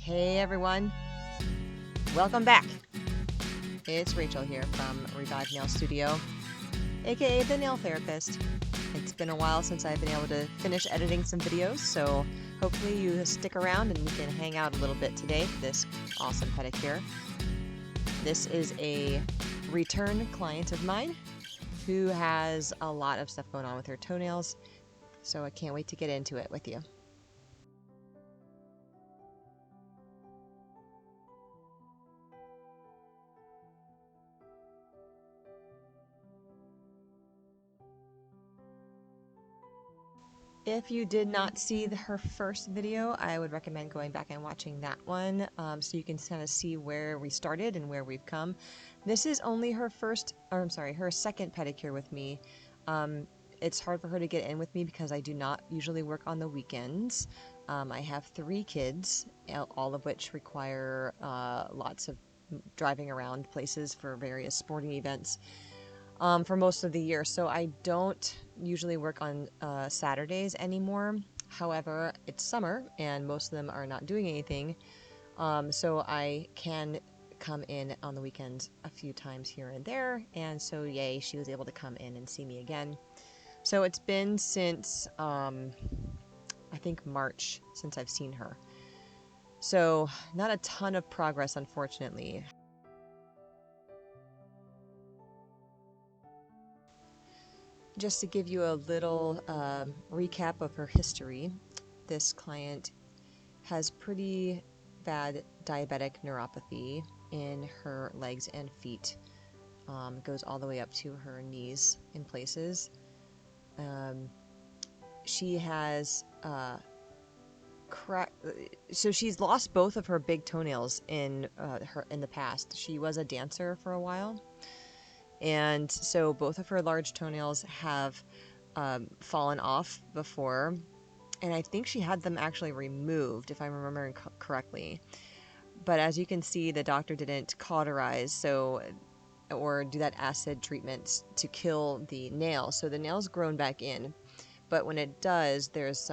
Hey everyone, welcome back. It's Rachel here from Revived Nail Studio, aka the Nail Therapist. It's been a while since I've been able to finish editing some videos, so hopefully you stick around and we can hang out a little bit today for this awesome pedicure. This is a return client of mine who has a lot of stuff going on with her toenails, so I can't wait to get into it with you. If you did not see her first video, I would recommend going back and watching that one so you can kind of see where we started and where we've come. This is only her her second pedicure with me. It's hard for her to get in with me because I do not usually work on the weekends. I have 3 kids, all of which require lots of driving around places for various sporting events. For most of the year, so I don't usually work on Saturdays anymore. However, it's summer and most of them are not doing anything, so I can come in on the weekends a few times here and there, and so yay, she was able to come in and see me again. So it's been since I think March since I've seen her, so not a ton of progress, unfortunately. Just to give you a little recap of her history, this client has pretty bad diabetic neuropathy in her legs and feet. It goes all the way up to her knees in places. She has so she's lost both of her big toenails in the past. She was a dancer for a while, and so both of her large toenails have fallen off before, and I think she had them actually removed, if I'm remembering correctly. But as you can see, the doctor didn't cauterize or do that acid treatment to kill the nail, so the nail's grown back in. But when it does, there's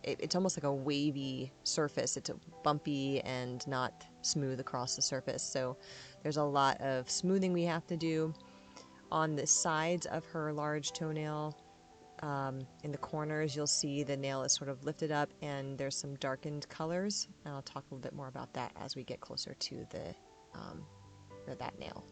it's almost like a wavy surface. It's bumpy and not smooth across the surface, so there's a lot of smoothing we have to do. On the sides of her large toenail, in the corners, you'll see the nail is sort of lifted up and there's some darkened colors, and I'll talk a little bit more about that as we get closer to that nail.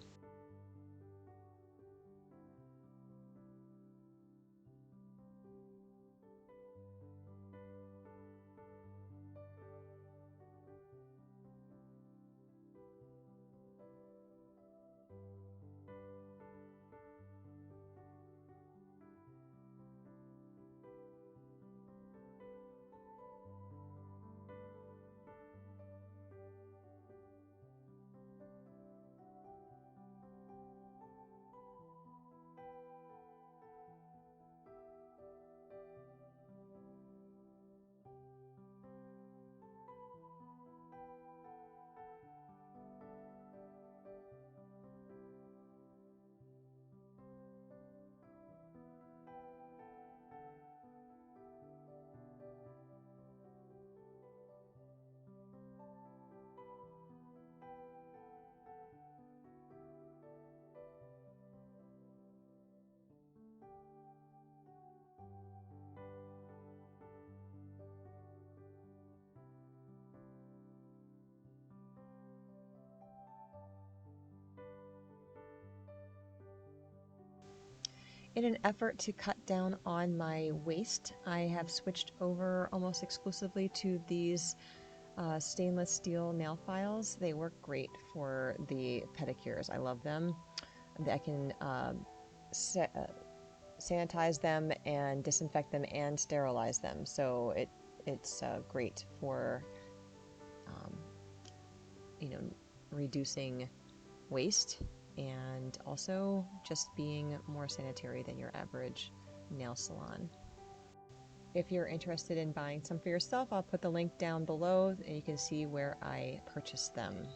In an effort to cut down on my waste, I have switched over almost exclusively to these stainless steel nail files. They work great for the pedicures. I love them. I can sanitize them and disinfect them and sterilize them, so it's great for reducing waste and also just being more sanitary than your average nail salon. If you're interested in buying some for yourself, I'll put the link down below and you can see where I purchased them.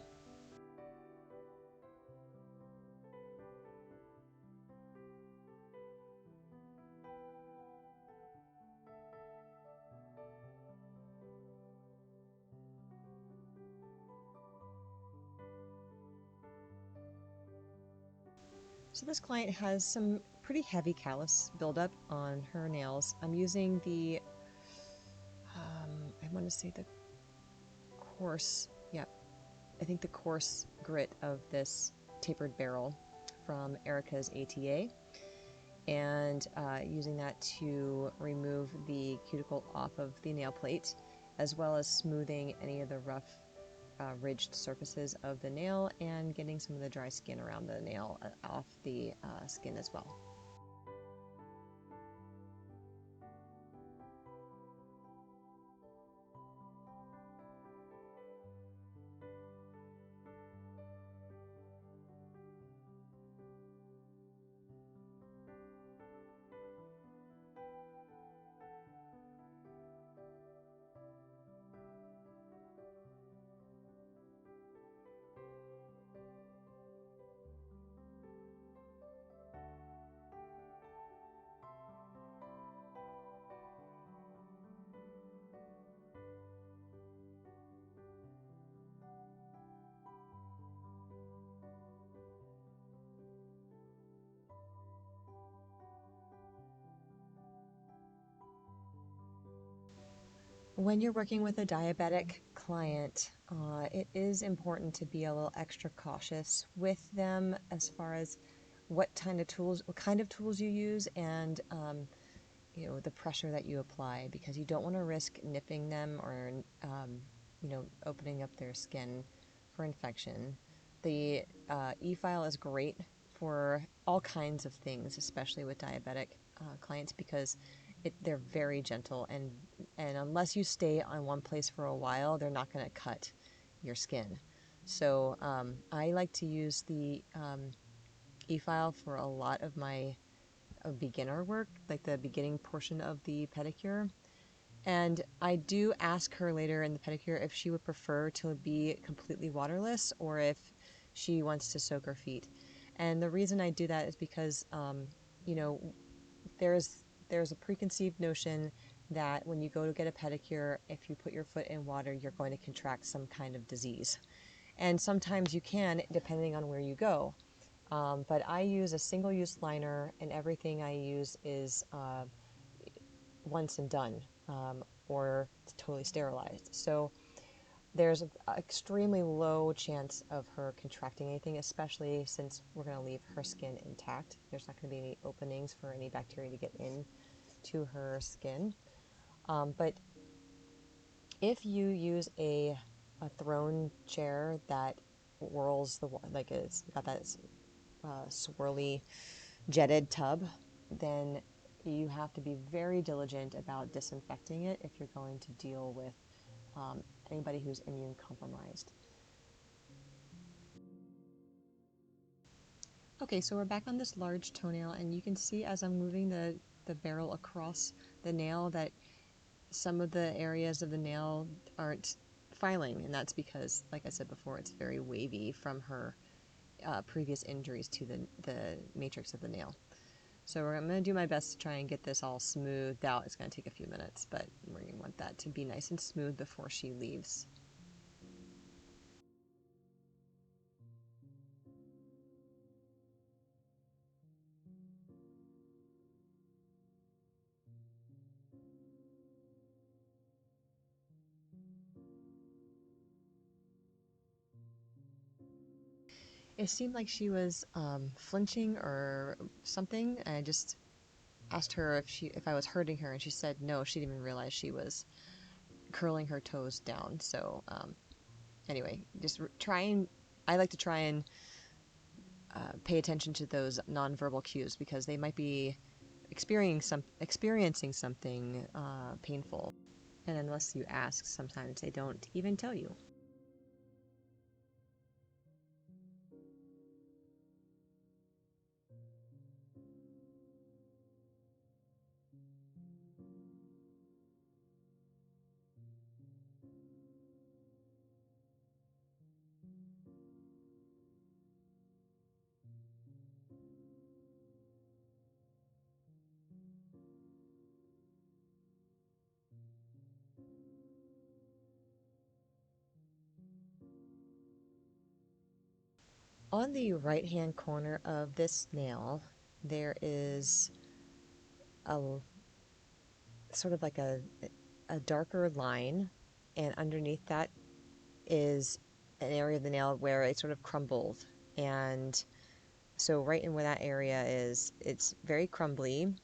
So this client has some pretty heavy callus buildup on her nails. I'm using the, I want to say the coarse, yeah, I think the coarse grit of this tapered barrel from Erica's ATA, and using that to remove the cuticle off of the nail plate, as well as smoothing any of the rough ridged surfaces of the nail and getting some of the dry skin around the nail off the skin as well. When you're working with a diabetic client, it is important to be a little extra cautious with them as far as what kind of tools you use, and the pressure that you apply, because you don't want to risk nipping them or opening up their skin for infection. The e-file is great for all kinds of things, especially with diabetic clients, because they're very gentle, and unless you stay on one place for a while, they're not going to cut your skin. So I like to use the e-file for a lot of my beginner work, like the beginning portion of the pedicure. And I do ask her later in the pedicure if she would prefer to be completely waterless or if she wants to soak her feet. And the reason I do that is because, you know, there's a preconceived notion that when you go to get a pedicure, if you put your foot in water, you're going to contract some kind of disease. And sometimes you can, depending on where you go. But I use a single-use liner, and everything I use is once and done, or it's totally sterilized. So there's an extremely low chance of her contracting anything, especially since we're going to leave her skin intact. There's not going to be any openings for any bacteria to get in to her skin. But if you use a throne chair that whirls like it's got that swirly jetted tub, then you have to be very diligent about disinfecting it if you're going to deal with anybody who's immune compromised. Okay, so we're back on this large toenail, and you can see as I'm moving the barrel across the nail that some of the areas of the nail aren't filing, and that's because, like I said before, it's very wavy from her previous injuries to the matrix of the nail. So I'm going to do my best to try and get this all smoothed out. It's going to take a few minutes, but we're going to want that to be nice and smooth before she leaves. It seemed like she was flinching or something, and I just asked her if I was hurting her, and she said no, she didn't even realize she was curling her toes down. So anyway, I like to try and pay attention to those nonverbal cues, because they might be experiencing something painful, and unless you ask, sometimes they don't even tell you. On the right hand corner of this nail, there is a sort of like a darker line, and underneath that is an area of the nail where it sort of crumbled. And so, right in where that area is, it's very crumbly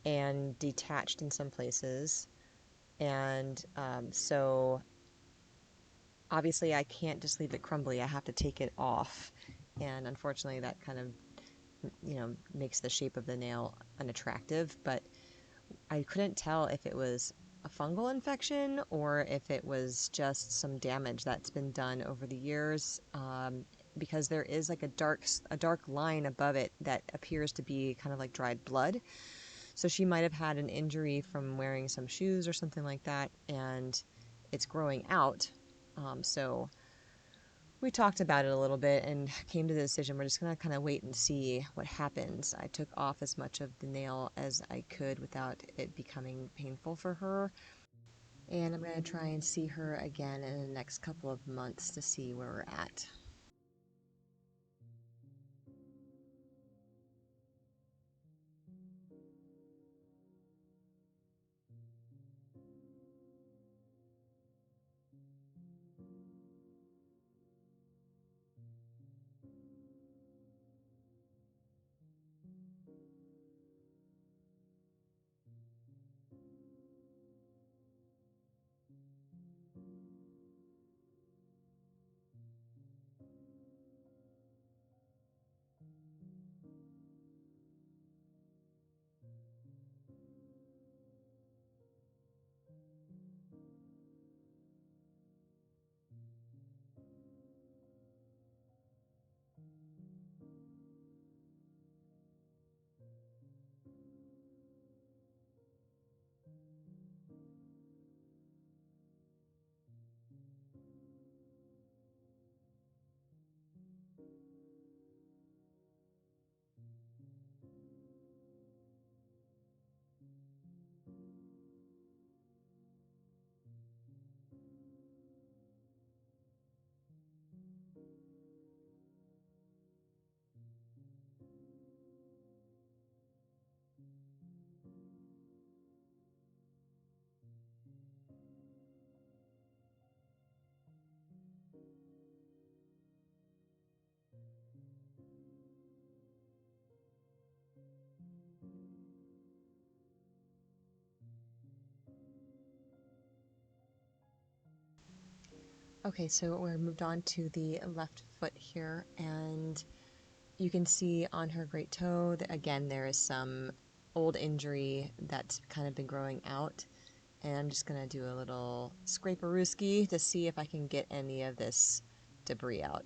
and detached in some places. And so, obviously, I can't just leave it crumbly, I have to take it off. And unfortunately, that kind of makes the shape of the nail unattractive. But I couldn't tell if it was a fungal infection or if it was just some damage that's been done over the years, because there is like a dark line above it that appears to be kind of like dried blood. So she might have had an injury from wearing some shoes or something like that, and it's growing out. So we talked about it a little bit and came to the decision we're just going to kind of wait and see what happens. I took off as much of the nail as I could without it becoming painful for her. And I'm going to try and see her again in the next couple of months to see where we're at. Okay, so we're moved on to the left foot here, and you can see on her great toe that again there is some old injury that's kind of been growing out. And I'm just going to do a little scraperooski to see if I can get any of this debris out.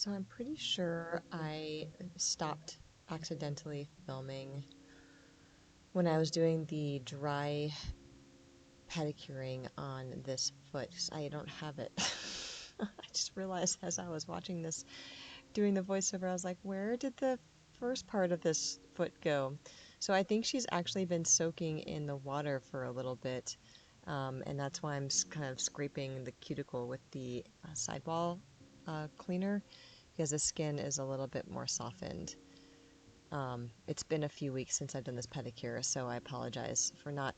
So I'm pretty sure I stopped accidentally filming when I was doing the dry pedicuring on this foot 'cause I don't have it. I just realized as I was watching this, doing the voiceover, I was like, where did the first part of this foot go? So I think she's actually been soaking in the water for a little bit, and that's why I'm kind of scraping the cuticle with the sidewall cleaner because the skin is a little bit more softened. It's been a few weeks since I've done this pedicure, so I apologize for not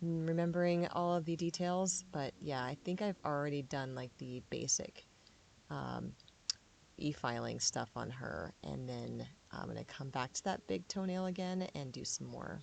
remembering all of the details, but yeah, I think I've already done like the basic um, e-filing stuff on her, and then I'm going to come back to that big toenail again and do some more.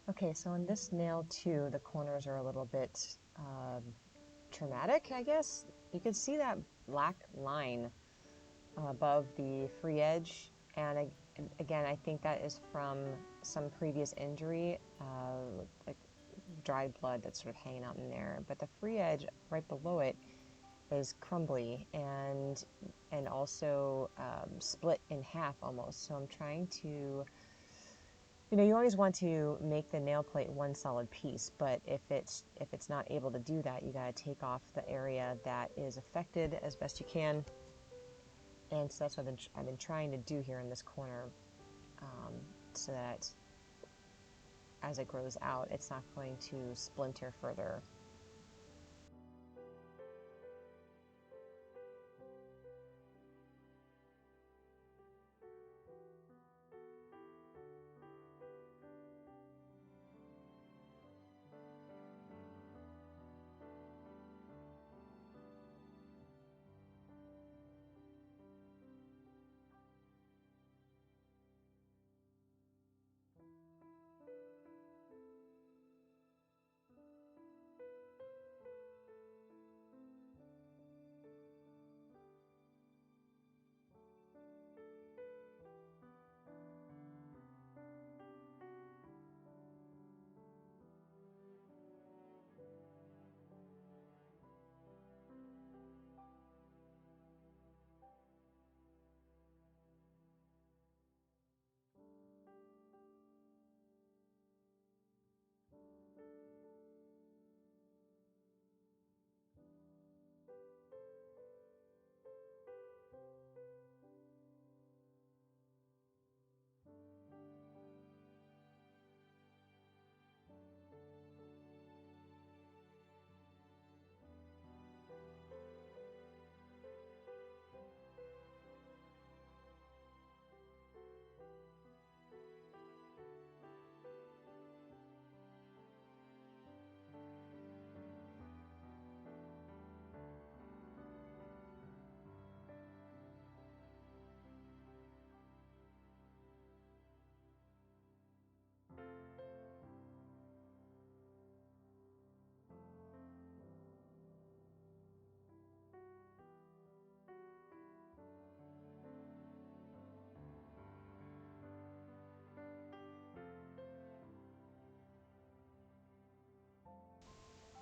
Okay, so on this nail too, the corners are a little bit traumatic, I guess. You can see that black line above the free edge, and again, I think that is from some previous injury, like dried blood that's sort of hanging out in there. But the free edge right below it is crumbly and also split in half almost. So I'm trying to, you always want to make the nail plate one solid piece, but if it's not able to do that, you got to take off the area that is affected as best you can. And so that's what I've been trying to do here in this corner, so that as it grows out, it's not going to splinter further.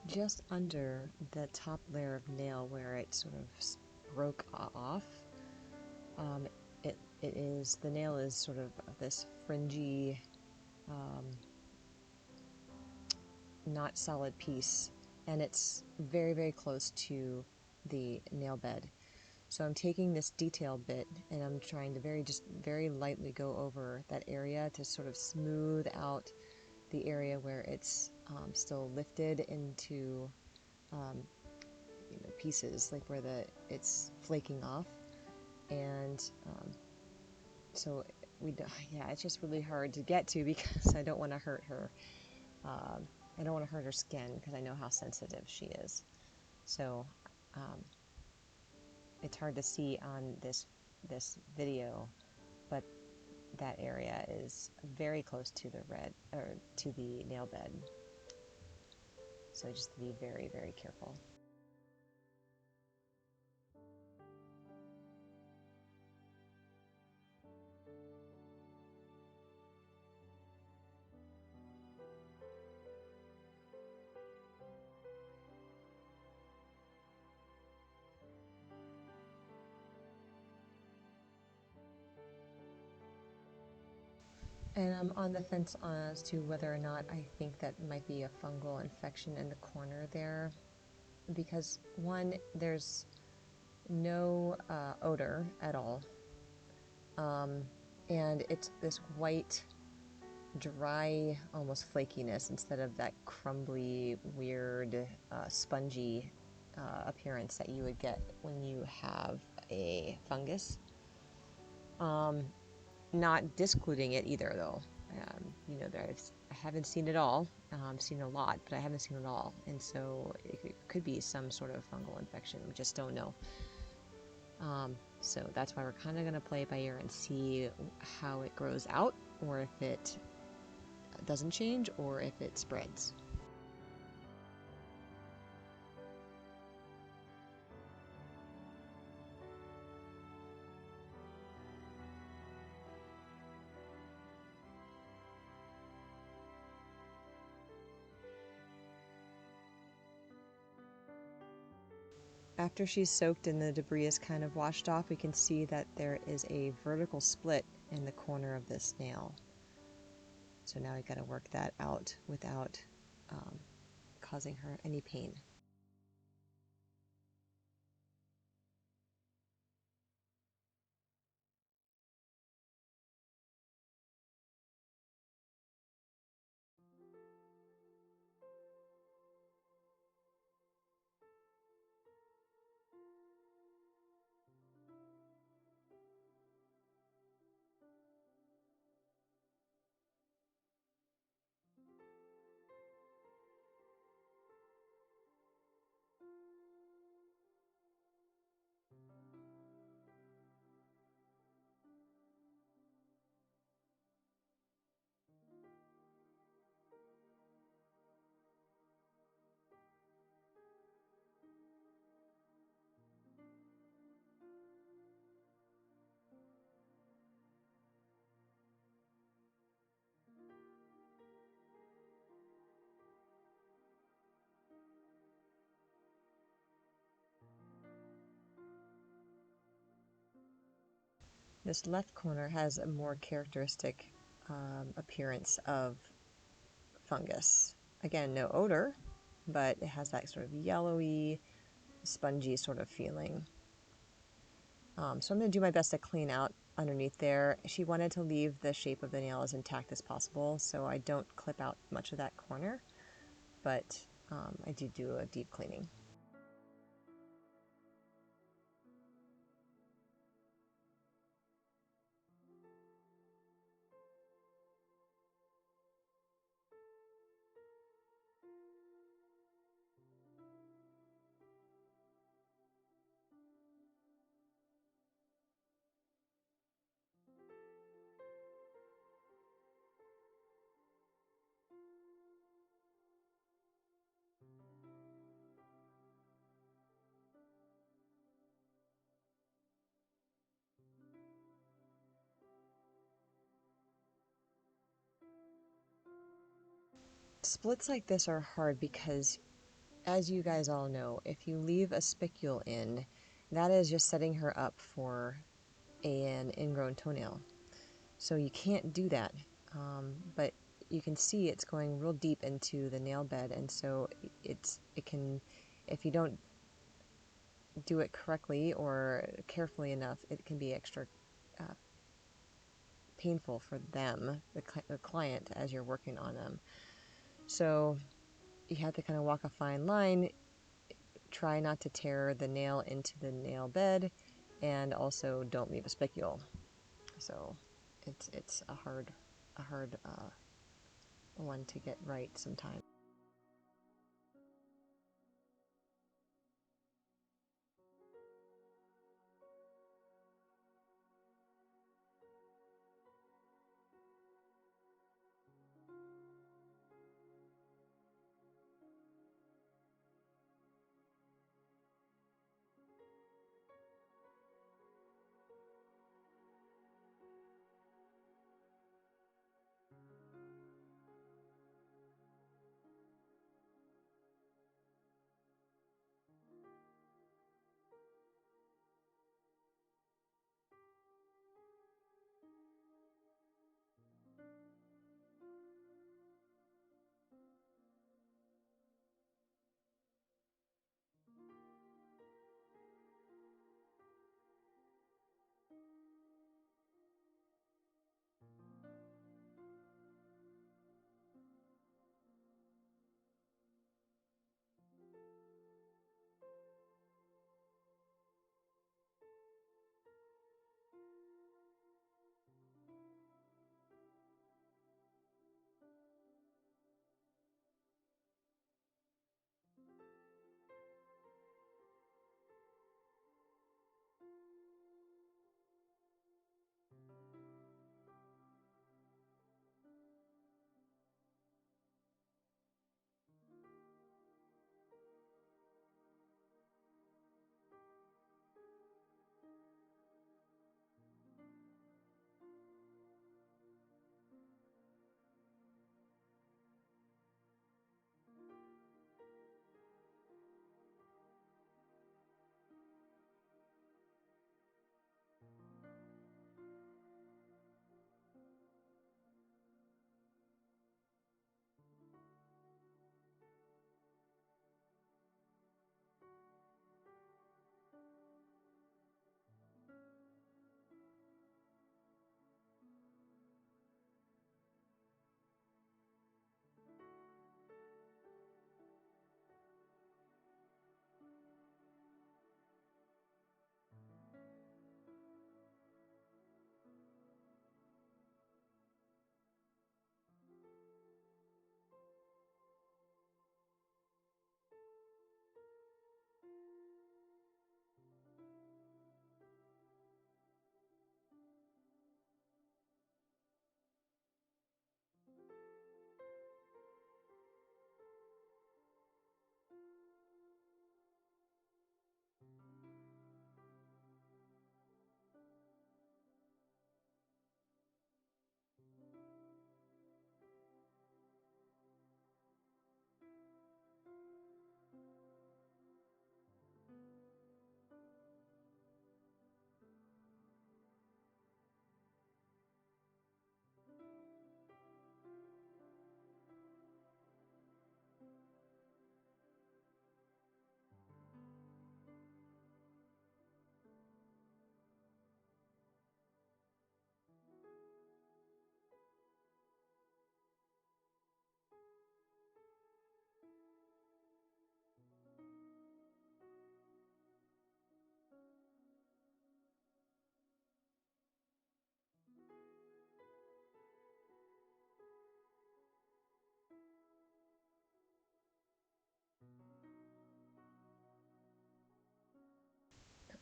Just under the top layer of nail where it sort of broke off, um, the nail is sort of this fringy, um, not solid piece, and it's very, very close to the nail bed. So I'm taking this detail bit and I'm trying to just very lightly go over that area to sort of smooth out the area where it's still lifted into pieces, like where it's flaking off. And so yeah, it's just really hard to get to because I don't want to hurt her. I don't want to hurt her skin because I know how sensitive she is. So um, it's hard to see on this video, but that area is very close to the nail bed. So just to be very, very careful. And I'm on the fence as to whether or not I think that might be a fungal infection in the corner there, because one, there's no odor at all, and it's this white, dry, almost flakiness instead of that crumbly, weird, spongy appearance that you would get when you have a fungus. Not discluding it either, though. I haven't seen it all. I've seen a lot, but I haven't seen it all, and so it could be some sort of fungal infection. We just don't know. So that's why we're kind of going to play it by ear and see how it grows out, or if it doesn't change or if it spreads. After she's soaked and the debris is kind of washed off, we can see that there is a vertical split in the corner of this nail. So now we got to work that out without causing her any pain. This left corner has a more characteristic appearance of fungus. Again, no odor, but it has that sort of yellowy, spongy sort of feeling. So I'm going to do my best to clean out underneath there. She wanted to leave the shape of the nail as intact as possible, so I don't clip out much of that corner, but I do a deep cleaning. Splits like this are hard because, as you guys all know, if you leave a spicule in, that is just setting her up for an ingrown toenail. So you can't do that. But you can see it's going real deep into the nail bed, and so it can, if you don't do it correctly or carefully enough, it can be extra painful for them, the client, as you're working on them. So you have to kind of walk a fine line, try not to tear the nail into the nail bed, and also don't leave a spicule. So it's a hard one to get right sometimes.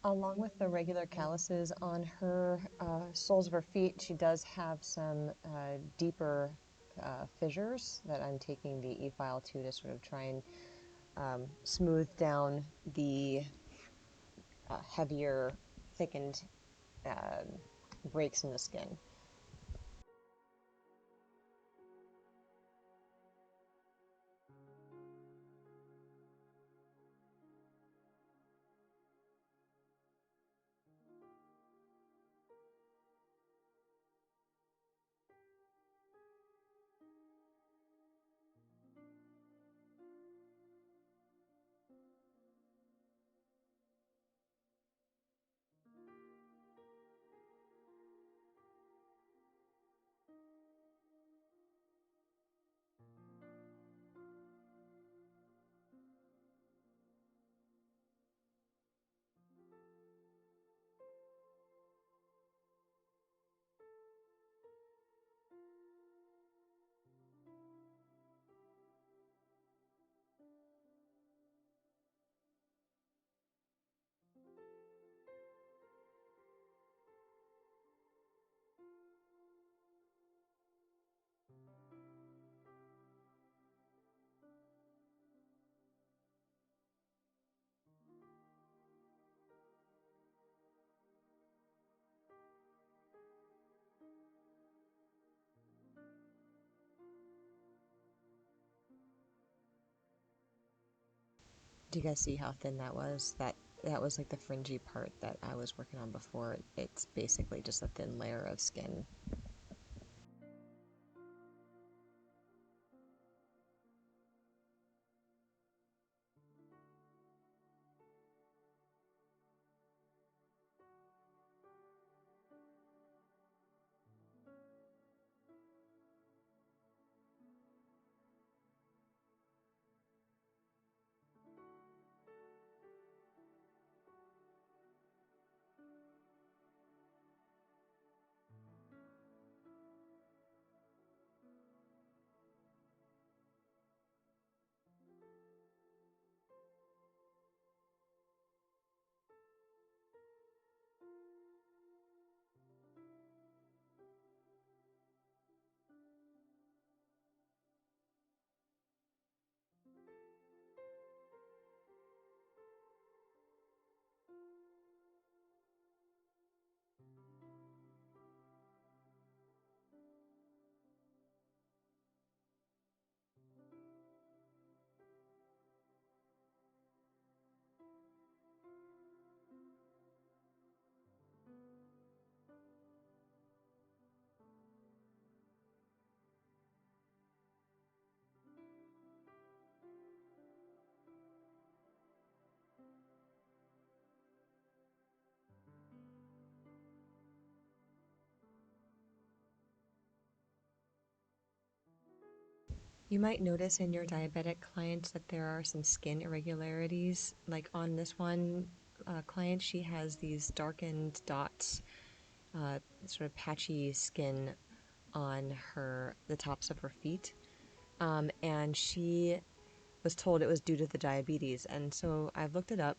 Along with the regular calluses on her soles of her feet, she does have some deeper fissures that I'm taking the e-file to sort of try and smooth down the heavier, thickened breaks in the skin. Do you guys see how thin that was? That was like the fringy part that I was working on before. It's basically just a thin layer of skin. You might notice in your diabetic clients that there are some skin irregularities. Like on this one client, she has these darkened dots, sort of patchy skin on the tops of her feet. And she was told it was due to the diabetes. And so I've looked it up,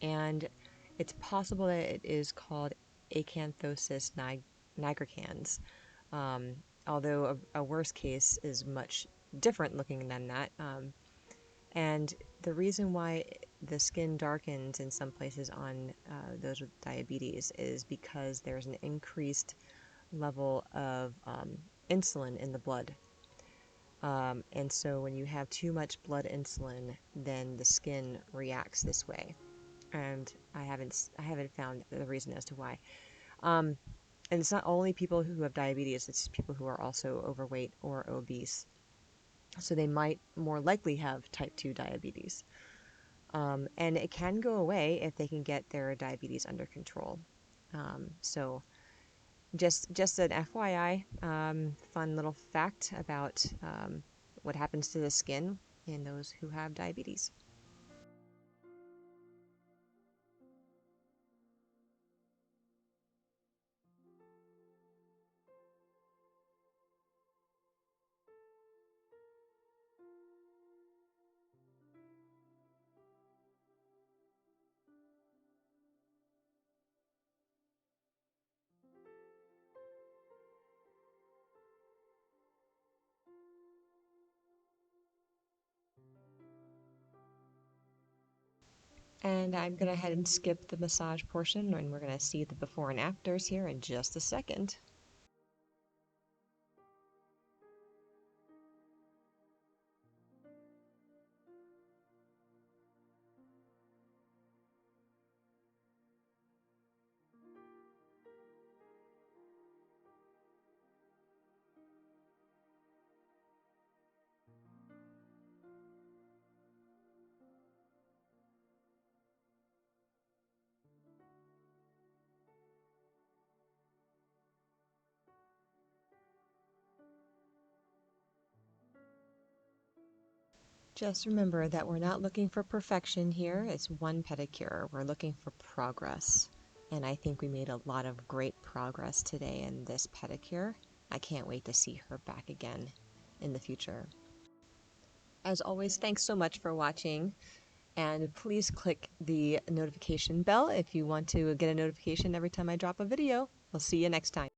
and it's possible that it is called acanthosis nigricans. Although a worse case is much different looking than that. And the reason why the skin darkens in some places on those with diabetes is because there's an increased level of insulin in the blood. And so when you have too much blood insulin, then the skin reacts this way. And I haven't found the reason as to why. And it's not only people who have diabetes, it's people who are also overweight or obese. So they might more likely have type 2 diabetes. And it can go away if they can get their diabetes under control. So just an FYI, fun little fact about what happens to the skin in those who have diabetes. And I'm going to head and skip the massage portion, and we're going to see the before and afters here in just a second. Just remember that we're not looking for perfection here. It's one pedicure. We're looking for progress. And I think we made a lot of great progress today in this pedicure. I can't wait to see her back again in the future. As always, thanks so much for watching. And please click the notification bell if you want to get a notification every time I drop a video. We'll see you next time.